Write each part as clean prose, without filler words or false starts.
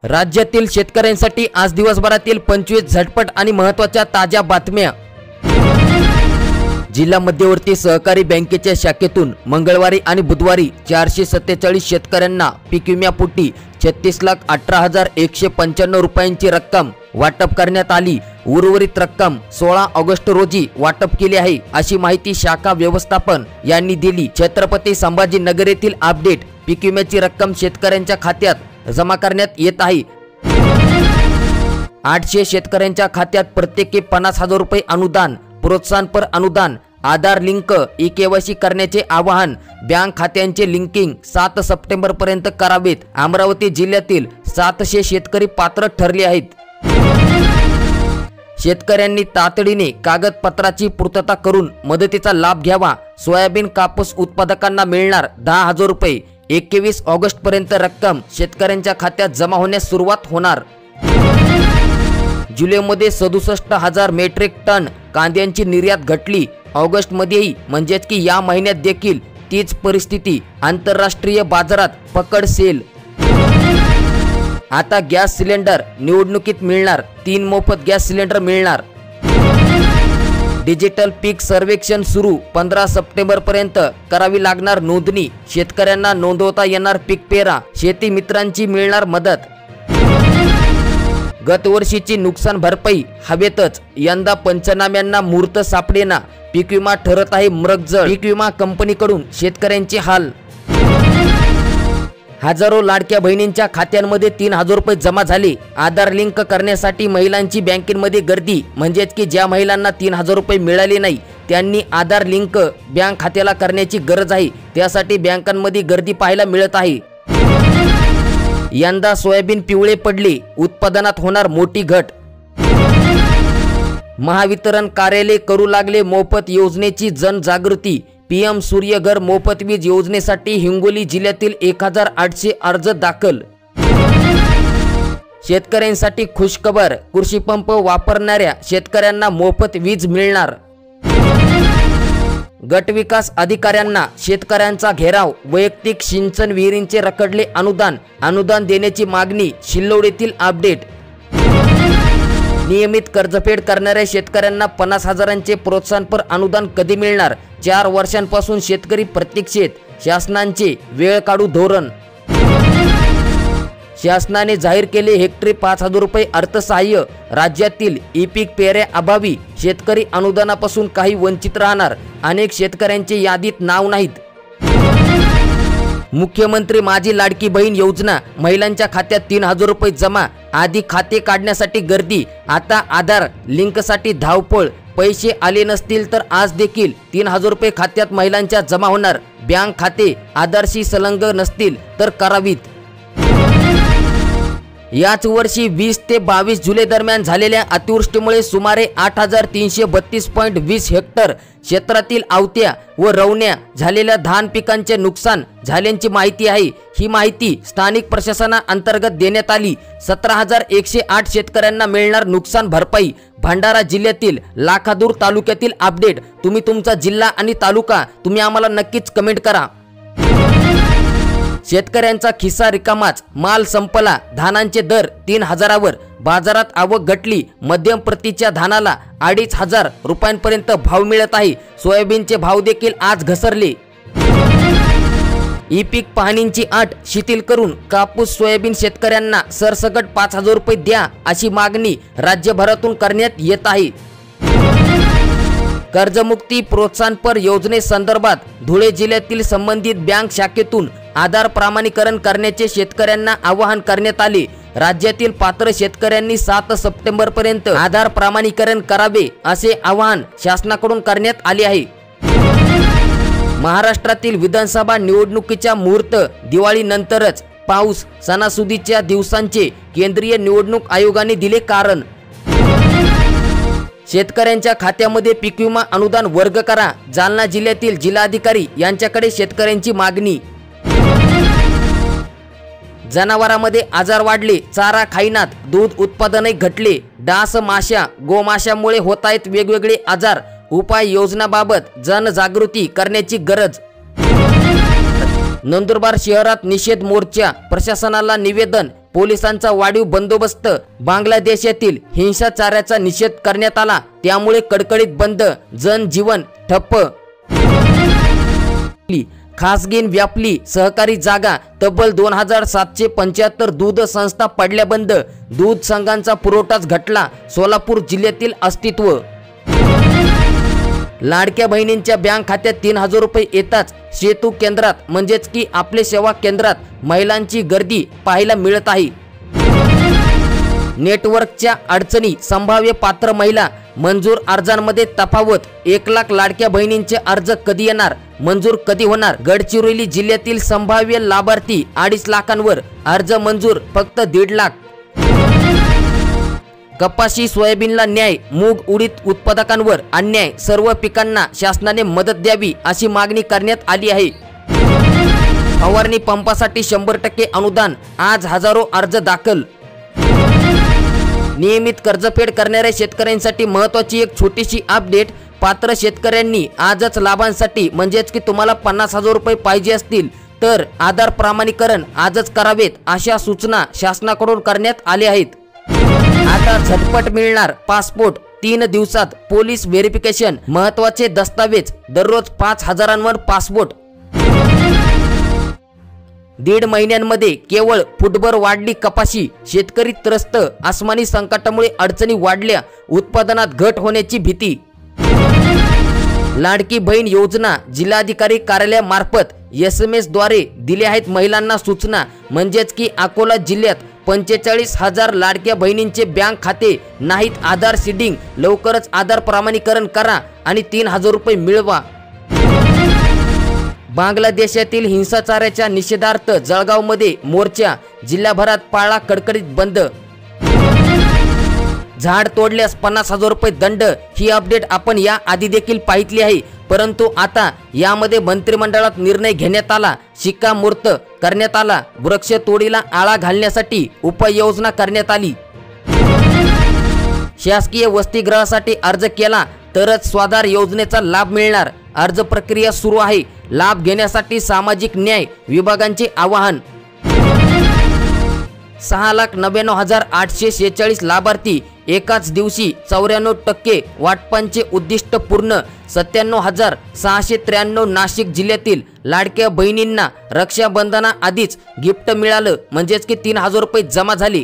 राज्यातील शेतकऱ्यांसाठी आज दिवसभरातील 25 झटपट आणि महत्त्वाच्या ताज्या बातम्या। जिल्हा मध्यवर्ती सहकारी बँकेच्या शाखेतून मंगळवारी आणि बुधवारी 447 शेतकऱ्यांना पीक विम्यापोटी 36,18,195 रुपयांची रक्कम वाटप करण्यात आली। उर्वरित रक्कम 16 ऑगस्ट रोजी वाटप केली आहे, अशी माहिती शाखा व्यवस्थापन यांनी दिली। छत्रपती संभाजीनगर येथील अपडेट। पीक विम्याची रक्कम शेतकऱ्यांच्या खात्यात जमा करण्यात येत आहे। 800 शेतकऱ्यांच्या खात्यात प्रत्येकी 50,000 रुपये अनुदान, प्रोत्साहनपर अनुदान, आधार लिंक ई-केवायसी करण्याचे आवाहन। बँक खात्यांचे लिंकिंग 7 सप्टेंबर पर्यंत करावेत। अमरावती जिल्ह्यातील 700 शेतकरी पात्र ठरले आहेत। शेतकऱ्यांनी तातडीने कागदपत्राची पूर्तता करून मदतीचा लाभ घ्यावा। सोयाबीन कापूस उत्पादकांना मिळणार 10,000 रुपये। 21 ऑगस्ट पर्यंत रक्कम शेतकऱ्यांच्या खात्यात जमा होण्यास सुरुवात होणार। जुलैमध्ये 67,000 मेट्रिक टन कांद्यांची निर्यात घटली। ऑगस्ट मध्येही म्हणजेच की या महिन्यात देखील तीच परिस्थिती। आंतरराष्ट्रीय बाजारात पकड सेल। आता गॅस सिलेंडर निवडणुकीत मिळणार, 3 मोफत गॅस सिलेंडर मिळणार। डिजिटल पीक सर्वेक्षण सुरू, 15 सप्टेंबर पर्यंत करावी लागणार नोंदणी। शेतकऱ्यांना नोंदवता येणार पीक पेरा, शेती मित्रांची मिळणार मदत। गतवर्षीची नुकसान भरपाई हवेतच, यंदा पंचनाम्यांना मुहूर्त सापडेना। पीक विमा ठरत आहे मृगजळ। पीक विमा कंपनीकडून शेतकऱ्यांचे हाल। हजारो लाडक्या बहिणींच्या खात्यांमध्ये 3,000 रुपये जमा झाले। आधार लिंक करण्यासाठी महिलांची बँकेमध्ये गर्दी, म्हणजेच की ज्या महिलांना 3,000 रुपये मिळाले नाही त्यांनी आधार लिंक बँक खात्याला करण्याची गरज आहे। त्यासाठी बँकांमध्ये गर्दी पाहायला मिळत आहे। यंदा सोयाबीन पिवळे पडले, उत्पादनात होणार मोठी घट। महावितरण कार्यालय करू लागले मोफत योजनेची जनजागृती। पीएम सूर्यघर मोफत वीज योजनेसाठी हिंगोली जिल्ह्यातील 1,800 अर्ज दाखल। शेतकऱ्यांसाठी खुशखबर, कृषी पंप वापरणाऱ्या शेतकऱ्यांना मोफत वीज मिळणार। गटविकास अधिकाऱ्यांना शेतकऱ्यांचा घेराव, वैयक्तिक सिंचन विहिरींचे रखडले अनुदान देण्याची मागणी। शिल्लोडीतील अपडेट। नियमित कर्जफेड करणाऱ्या शेतकऱ्यांना 50,000चे प्रोत्साहनपर अनुदान कधी मिळणार? 4 वर्षांपासून शेतकरी प्रतीक्षेत। शासनाचे वेळ काढू धोरण। शासनाने जाहीर केले हेक्टरी 5,000 रुपये अर्थसहाय्य। राज्यातील ई-पीक पेऱ्या अभावी शेतकरी अनुदानापासून काही वंचित राहणार। अनेक शेतकऱ्यांचे यादीत नाव नाहीत। मुख्यमंत्री माझी लाडकी बहीण योजना, महिलांच्या खात्यात 3,000 रुपये जमा। आधी खाते काढण्यासाठी गर्दी, आता आधार लिंकसाठी धावपळ। पैसे आले नसतील तर आज देखील 3,000 रुपये खात्यात महिलांच्या जमा होणार। बँक खाते आधारशी संलग्न नसतील तर करावीत। याच वर्षी 20 ते 22 जुलै दरम्यान झालेल्या अतिवृष्टीमुळे सुमारे 8,332.20 हेक्टर क्षेत्रातील आवत्या व रवण्या झालेल्या धान पिकांचे नुकसान झाल्याची माहिती आहे। ही माहिती स्थानिक प्रशासनाअंतर्गत देण्यात आली। 17,108 शेतकऱ्यांना मिळणार नुकसान भरपाई। भंडारा जिल्ह्यातील लाखादूर तालुक्यातील अपडेट। तुम्ही तुमचा जिल्हा आणि तालुका तुम्ही आम्हाला नक्कीच कमेंट करा। शेतकऱ्यांचा खिसा रिकामाच, माल संपला। धानांचे दर 3,000वर, बाजारात आवक घटली। मध्यम प्रतीच्या धानाला 2,500 रुपयांपर्यंत भाव मिळत आहे। सोयाबीनचे भाव देखील आज घसरले। ई-पीक पाहणीची अट शिथिल करून कापूस सोयाबीन शेतकऱ्यांना सरसकट 5,000 रुपये द्या, अशी मागणी राज्यभरातून करण्यात येत आहे। कर्जमुक्ती प्रोत्साहनपर योजनेसंदर्भात धुळे जिल्ह्यातील संबंधित बँक शाखेतून आधार प्रमाणीकरण करण्याचे शेतकऱ्यांना आवाहन करण्यात आले। राज्यातील पात्र शेतकऱ्यांनी 7 सप्टेंबर पर्यंत आधार प्रमाणीकरण करावे, असे आवाहन शासनाकडून करण्यात आले आहे। महाराष्ट्रातील विधानसभा निवडणुकीचा मुहूर्त दिवाळीनंतरच। पाऊस, सणासुदीच्या दिवसांचे केंद्रीय निवडणूक आयोगाने दिले कारण। शेतकऱ्यांच्या खात्यामध्ये पीक विमा अनुदान वर्ग करा। जालना जिल्ह्यातील जिल्हाधिकारी यांच्याकडे शेतकऱ्यांची मागणी। जनावरांमध्ये आजार वाढले, चारा खाईनात, दूध उत्पादनही घटले। डास माशा, गोमाशामुळे होत आहेत वेगवेगळे आजार। उपाय योजनाबाबत जनजागृती करण्याची गरज। नंदुरबार शहरात निषेध मोर्चा, प्रशासनाला निवेदन। पोलिसांचा वाढीव बंदोबस्त, बांगलादेशातील हिंसाचाराचा निषेध करण्यात आला, त्यामुळे कडकडीत बंद, जनजीवन ठप्प. खासगी व्यापली सहकारी जागा, तब्बल 2775 दूध संस्था पडल्या बंद, दूध संघांचा पुरवठाच घटला, सोलापूर जिल्ह्यातील अस्तित्व. लाडक्या बहिणींच्या बँक खात्यात 3000 रुपये येताच सेतू केंद्रात म्हणजेच की आपले सेवा केंद्रात महिलांची गर्दी पाहायला मिळत आहे. नेटवर्कच्या अडचणी, संभाव्य पात्र महिला, मंजूर अर्जांमध्ये तफावत, 1 लाख लाडक्या बहिणींचे अर्ज कधी येणार, मंजूर कधी होणार. गडचिरोली जिल्ह्यातील संभाव्य लाभार्थी 2.5 लाखांवर, अर्ज मंजूर फक्त 1.5 लाख. कपाशी सोयाबीनला न्याय, मूग उडीद उत्पादकांवर अन्याय, सर्व पिकांना शासनाने मदत द्यावी अशी मागणी करण्यात आली आहे. फवारणी पंपासाठी 100% अनुदान, आज हजारो अर्ज दाखल. नियमित कर्जफेड करणाऱ्या शेतकऱ्यांसाठी महत्त्वाची एक छोटीशी अपडेट. पात्र शेतकऱ्यांनी आजच लाभांसाठी म्हणजेच की तुम्हाला 50,000 रुपये पाहिजे असतील तर आधार प्रमाणीकरण आजच करावेत अशा सूचना शासनाकडून करण्यात आल्या आहेत. आता झटपट मिळणार पासपोर्ट, 3 दिवसात पोलीस व्हेरिफिकेशन, महत्त्वाचे दस्तावेज, दररोज 5,000वर पासपोर्ट. 1.5 महिन्यांमध्ये केवळ फुटभर वाढली कपाशी, शेतकरी त्रस्त, आसमानी संकटामुळे अडचणी वाढल्या, उत्पादनात घट होण्याची भीती. लाडकी बहीण योजना जिल्हाधिकारी कार्यालयामार्फत SMS द्वारे दिल्या आहेत महिलांना सूचना, म्हणजेच की अकोला जिल्ह्यात 45,000 लाडक्या बहिणींचे बँक खाते नाहीत आधार सीडिंग, लवकरच आधार प्रमाणीकरण करा आणि 3000 रुपये मिळवा. बांगलादेशातील हिंसाचाराच्या निषेधार्थ जळगावमध्ये मोर्चा, जिल्हाभरात पाळला कडकडीत बंद. झाड तोडल्यास 50,000 रुपये दंड, ही अपडेट आपण या आधी देखील पाहितली आहे, परंतु आता यामध्ये मंत्रिमंडळात निर्णय घेण्यात आला, शिक्कामोर्तब करण्यात आला. वृक्ष तोडीला आळा घालण्यासाठी उपाययोजना करण्यात आली. शासकीय वसतिगृहासाठी अर्ज केला तरच स्वाधार योजनेचा लाभ मिळणार, अर्ज प्रक्रिया सुरू आहे. लाभ घेण्यासाठी सामाजिक न्याय विभागांचे आवाहन. 6,99,846 लाभार्थी, एकाच दिवशी 94% वाटपांचे उद्दिष्ट पूर्ण. 97,693 नाशिक जिल्ह्यातील लाडक्या बहिणींना रक्षाबंधना आधीच गिफ्ट मिळालं, म्हणजेच की 3000 रुपये जमा झाले.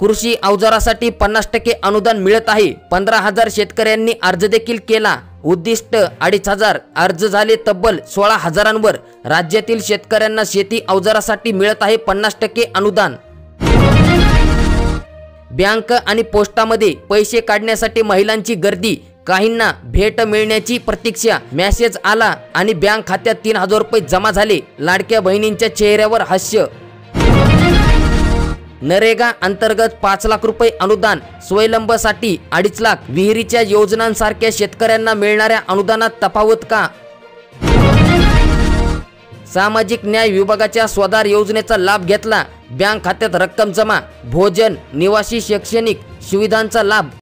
कृषी अवजारासाठी 50% अनुदान मिळत आहे. 15,000 शेतकऱ्यांनी अर्ज देखील केला, उद्दिष्ट 2,500, अर्ज झाले तब्बल 16,000वर. राज्यातील शेतकऱ्यांना शेती अवजारासाठी मिळत आहे 50% अनुदान. बँक आणि पोस्टामध्ये पैसे काढण्यासाठी महिलांची गर्दी, काहींना भेट मिळण्याची प्रतीक्षा. मेसेज आला आणि बँक खात्यात 3000 रुपये जमा झाले, लाडक्या बहिणींच्या चेहऱ्यावर हास्य. नरेगा अंतर्गत 5 लाख रुपये अनुदान, स्वयंलंबसाठी 2.5 लाख. विहिरीच्या योजनांसारख्या शेतकऱ्यांना मिळणाऱ्या अनुदानात तफावत का? सामाजिक न्याय विभागाच्या स्वाधार योजनेचा लाभ घेतला, बँक खात्यात रक्कम जमा. भोजन, निवासी, शैक्षणिक सुविधांचा लाभ.